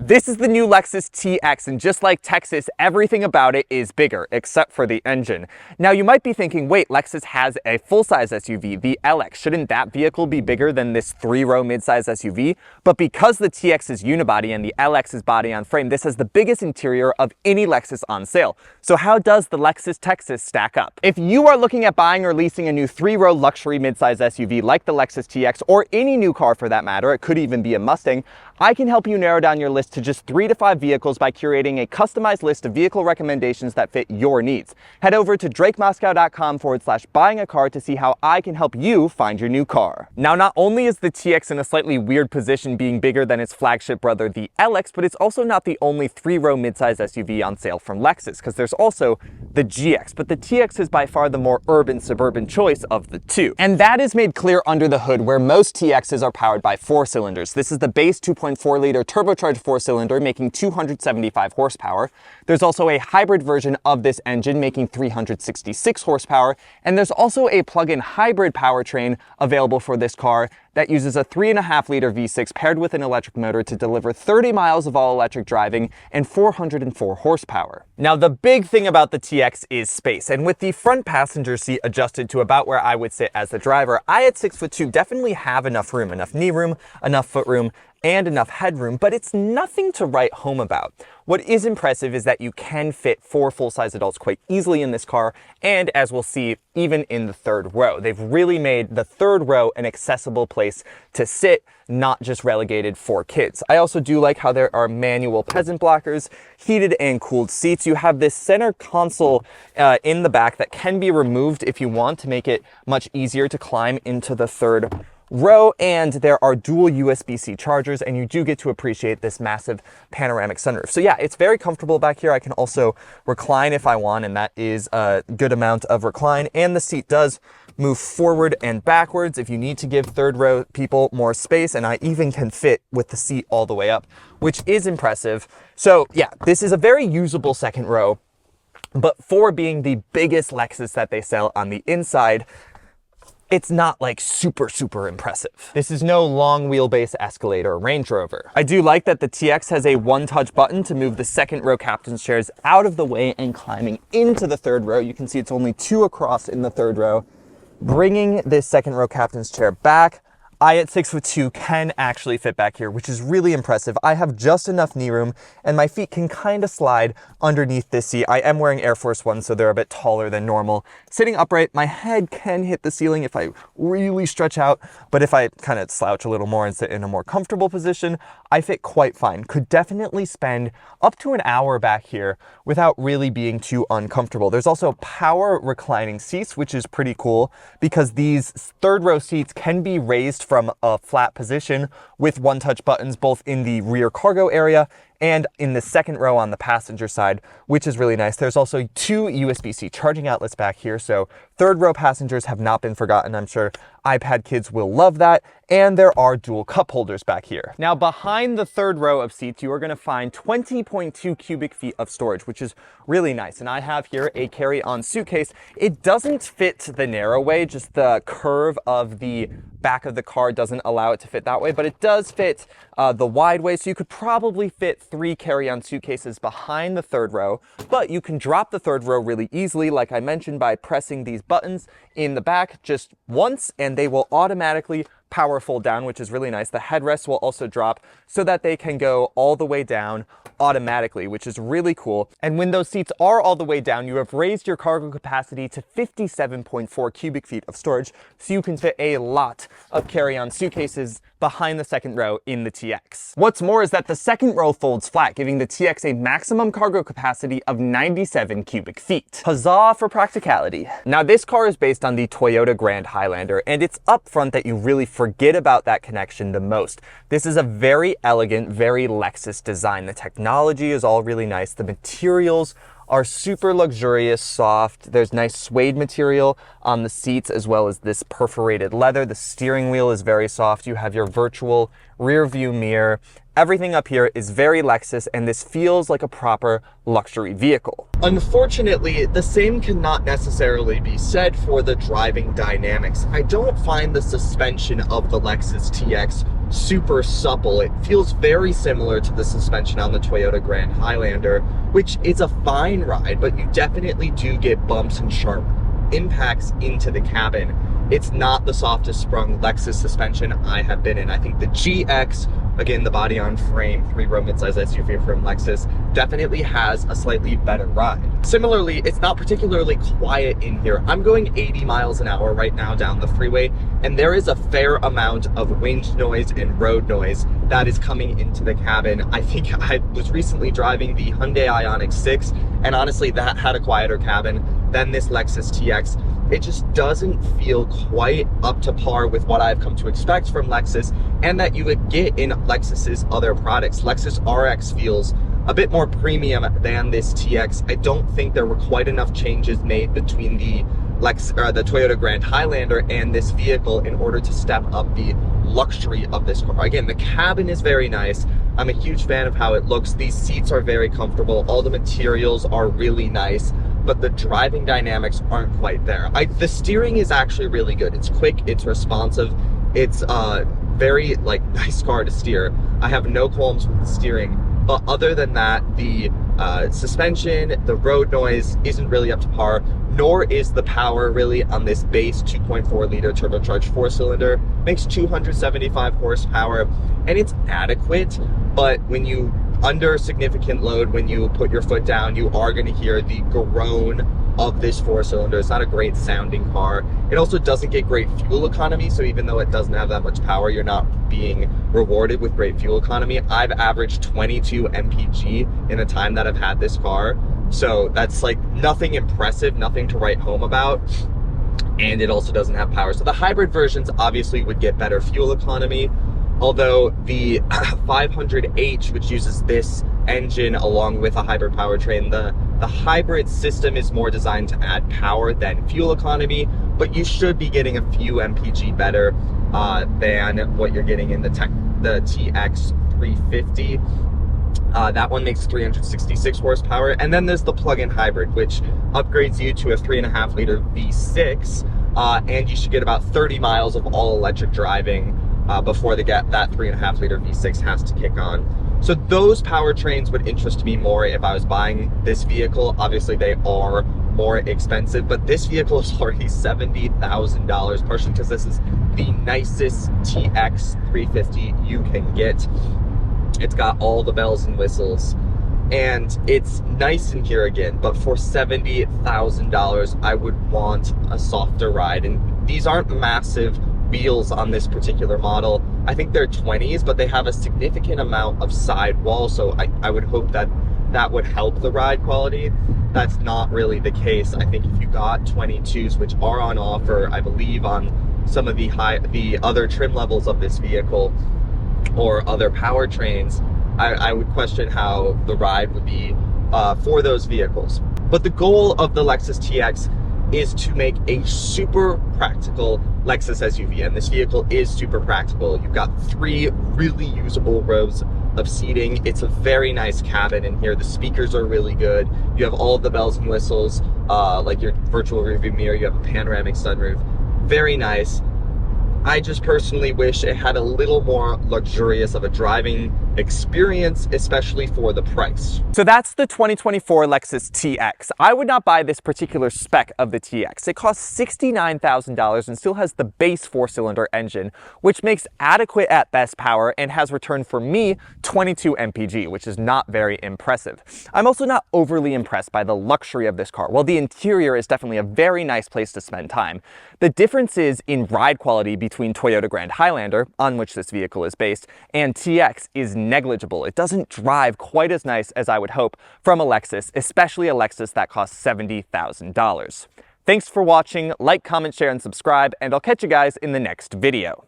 This is the new Lexus TX, and just like Texas, everything about it is bigger, except for the engine. Now you might be thinking, wait, Lexus has a full-size SUV, the LX. Shouldn't that vehicle be bigger than this 3-row midsize SUV? But because the TX is unibody and the LX is body on frame, this has the biggest interior of any Lexus on sale. So how does the Lexus Texas stack up? If you are looking at buying or leasing a new 3-row luxury midsize SUV like the Lexus TX, or any new car for that matter, it could even be a Mustang, I can help you narrow down your list to just 3 to 5 vehicles by curating a customized list of vehicle recommendations that fit your needs. Head over to drakemoscow.com/buying a car to see how I can help you find your new car. Now, not only is the TX in a slightly weird position being bigger than its flagship brother, the LX, but it's also not the only 3-row midsize SUV on sale from Lexus, because there's also the GX, but the TX is by far the more urban suburban choice of the two. And that is made clear under the hood, where most TXs are powered by 4 cylinders. This is the base 2.4-liter turbocharged 4-cylinder making 275 horsepower. There's also a hybrid version of this engine making 366 horsepower, and there's also a plug-in hybrid powertrain available for this car that uses a 3.5-liter V6 paired with an electric motor to deliver 30 miles of all-electric driving and 404 horsepower. Now, the big thing about the TX is space, and with the front passenger seat adjusted to about where I would sit as the driver, I at 6'2" definitely have enough room, enough knee room, enough foot room, and enough headroom, but it's nothing to write home about. What is impressive is that you can fit 4 full-size adults quite easily in this car, and as we'll see, even in the 3rd row. They've really made the 3rd row an accessible place to sit, not just relegated for kids. I also do like how there are manual peasant blockers, heated and cooled seats. You have this center console in the back that can be removed if you want to make it much easier to climb into the 3rd row, and there are dual USB-C chargers, and you do get to appreciate this massive panoramic sunroof. So yeah, it's very comfortable back here. I can also recline if I want, and that is a good amount of recline, and the seat does move forward and backwards if you need to give 3rd row people more space, and I even can fit with the seat all the way up, which is impressive. So yeah, this is a very usable 2nd row, but for being the biggest Lexus that they sell on the inside, it's not like super impressive. This is no long wheelbase Escalade or Range Rover. I do like that the TX has a one-touch button to move the 2nd row captain's chairs out of the way and climbing into the 3rd row. You can see it's only 2 across in the 3rd row, bringing this 2nd row captain's chair back. I at 6'2" can actually fit back here, which is really impressive. I have just enough knee room, and my feet can kind of slide underneath this seat. I am wearing Air Force Ones, so they're a bit taller than normal. Sitting upright, my head can hit the ceiling if I really stretch out, but if I kind of slouch a little more and sit in a more comfortable position, I fit quite fine. Could definitely spend up to an hour back here without really being too uncomfortable. There's also power reclining seats, which is pretty cool because these 3rd row seats can be raised from a flat position with one-touch buttons both in the rear cargo area and in the 2nd row on the passenger side, which is really nice. There's also 2 USB-C charging outlets back here, so 3rd row passengers have not been forgotten. I'm sure iPad kids will love that. And there are dual cup holders back here. Now, behind the 3rd row of seats, you are going to find 20.2 cubic feet of storage, which is really nice. And I have here a carry-on suitcase. It doesn't fit the narrow way, just the curve of the back of the car doesn't allow it to fit that way, but it does fit the wide way. So you could probably fit 3 carry-on suitcases behind the 3rd row, but you can drop the 3rd row really easily, like I mentioned, by pressing these buttons in the back just once, and they will automatically power fold down, which is really nice. The headrests will also drop so that they can go all the way down automatically, which is really cool. And when those seats are all the way down, you have raised your cargo capacity to 57.4 cubic feet of storage, so you can fit a lot of carry-on suitcases behind the 2nd row in the TX. What's more is that the 2nd row folds flat, giving the TX a maximum cargo capacity of 97 cubic feet. Huzzah for practicality. Now, this car is based on the Toyota Grand Highlander, and it's up front that you really forget about that connection the most. This is a very elegant, very Lexus design. The technology is all really nice. The materials are super luxurious, soft. There's nice suede material on the seats as well as this perforated leather. The steering wheel is very soft. You have your virtual rear view mirror. Everything up here is very Lexus, and this feels like a proper luxury vehicle. Unfortunately, the same cannot necessarily be said for the driving dynamics. I don't find the suspension of the Lexus TX super supple. It feels very similar to the suspension on the Toyota Grand Highlander, which is a fine ride, but you definitely do get bumps and sharp impacts into the cabin. It's not the softest sprung Lexus suspension I have been in. I think the GX, again, the body on frame, 3-row midsize SUV from Lexus, definitely has a slightly better ride. Similarly, it's not particularly quiet in here. I'm going 80 miles an hour right now down the freeway, and there is a fair amount of wind noise and road noise that is coming into the cabin. I think I was recently driving the Hyundai Ioniq 6, and honestly, that had a quieter cabin than this Lexus TX. It just doesn't feel quite up to par with what I've come to expect from Lexus and that you would get in Lexus's other products. Lexus RX feels a bit more premium than this TX. I don't think there were quite enough changes made between the Toyota Grand Highlander and this vehicle in order to step up the luxury of this car. Again, the cabin is very nice. I'm a huge fan of how it looks. These seats are very comfortable. All the materials are really nice, but the driving dynamics aren't quite there. The steering is actually really good. It's quick, it's responsive, it's very nice car to steer. I have no qualms with the steering, but other than that, the suspension, the road noise isn't really up to par, nor is the power really on this base 2.4 liter turbocharged 4-cylinder. Makes 275 horsepower, and it's adequate, but when you under significant load, when you put your foot down, you are going to hear the groan of this 4-cylinder. It's not a great sounding car. It also doesn't get great fuel economy, so even though it doesn't have that much power, you're not being rewarded with great fuel economy. I've averaged 22 mpg in the time that I've had this car, so that's nothing impressive, nothing to write home about. And it also doesn't have power. So the hybrid versions obviously would get better fuel economy, although the 500H, which uses this engine along with a hybrid powertrain, the hybrid system is more designed to add power than fuel economy, but you should be getting a few mpg better than what you're getting in the TX350. That one makes 366 horsepower. And then there's the plug-in hybrid, which upgrades you to a 3.5 liter V6, and you should get about 30 miles of all-electric driving before that 3.5 liter V6 has to kick on. So those powertrains would interest me more if I was buying this vehicle. Obviously, they are more expensive, but this vehicle is already $70,000, partially because this is the nicest TX350 you can get. It's got all the bells and whistles, and it's nice in here again, but for $70,000, I would want a softer ride. And these aren't massive wheels on this particular model. I think they're 20s, but they have a significant amount of sidewall, so I would hope that that would help the ride quality. That's not really the case. I think if you got 22s, which are on offer, I believe, on some of the other trim levels of this vehicle or other powertrains, I would question how the ride would be for those vehicles. But the goal of the Lexus TX is to make a super practical Lexus SUV, and this vehicle is super practical. You've got 3 really usable rows of seating. It's a very nice cabin in here. The speakers are really good. You have all of the bells and whistles, like your virtual rearview mirror. You have a panoramic sunroof. Very nice. I just personally wish it had a little more luxurious of a driving experience, especially for the price. So that's the 2024 Lexus TX. I would not buy this particular spec of the TX. It costs $69,000 and still has the base 4-cylinder engine, which makes adequate at best power and has returned for me 22 mpg, which is not very impressive. I'm also not overly impressed by the luxury of this car. While the interior is definitely a very nice place to spend time, the differences in ride quality between Toyota Grand Highlander, on which this vehicle is based, and TX is negligible. It doesn't drive quite as nice as I would hope from a Lexus, especially a Lexus that costs $70,000. Thanks for watching. Like, comment, share, and subscribe, and I'll catch you guys in the next video.